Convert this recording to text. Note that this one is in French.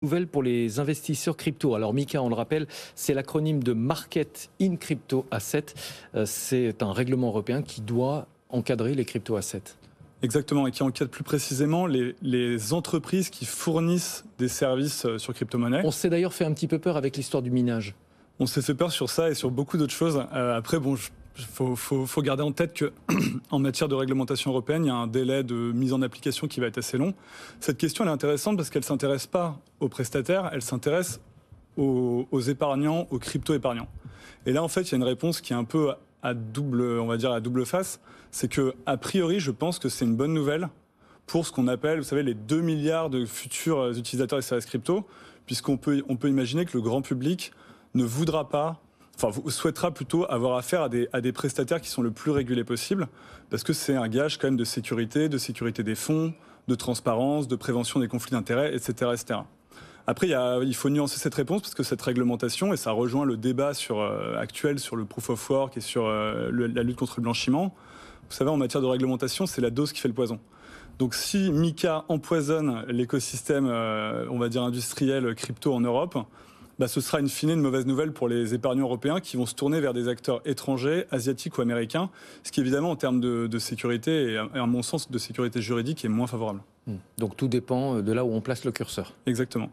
Nouvelle pour les investisseurs crypto. Alors MiCA, on le rappelle, c'est l'acronyme de Market in Crypto Asset. C'est un règlement européen qui doit encadrer les crypto assets. Exactement, et qui encadre plus précisément les entreprises qui fournissent des services sur crypto-monnaie. On s'est d'ailleurs fait un petit peu peur avec l'histoire du minage. On s'est fait peur sur ça et sur beaucoup d'autres choses. Après, bon, faut garder en tête que en matière de réglementation européenne, il y a un délai de mise en application qui va être assez long. Cette question, elle est intéressante parce qu'elle ne s'intéresse pas aux prestataires, elle s'intéresse aux épargnants, aux crypto-épargnants. Et là, en fait, il y a une réponse qui est un peu à double face. C'est que, a priori, je pense que c'est une bonne nouvelle pour ce qu'on appelle, vous savez, les 2 milliards de futurs utilisateurs des services crypto, puisqu'on peut imaginer que le grand public ne voudra pas, souhaitera plutôt avoir affaire à des prestataires qui sont le plus régulés possible, parce que c'est un gage quand même de sécurité des fonds, de transparence, de prévention des conflits d'intérêts, etc., etc. Après, il faut nuancer cette réponse, parce que cette réglementation, et ça rejoint le débat actuel sur le proof of work et sur la lutte contre le blanchiment, vous savez, en matière de réglementation, c'est la dose qui fait le poison. Donc si MiCA empoisonne l'écosystème, industriel crypto en Europe, ce sera in fine une mauvaise nouvelle pour les épargnants européens qui vont se tourner vers des acteurs étrangers, asiatiques ou américains, ce qui évidemment en termes de sécurité et à mon sens de sécurité juridique est moins favorable. Donc tout dépend de là où on place le curseur. Exactement.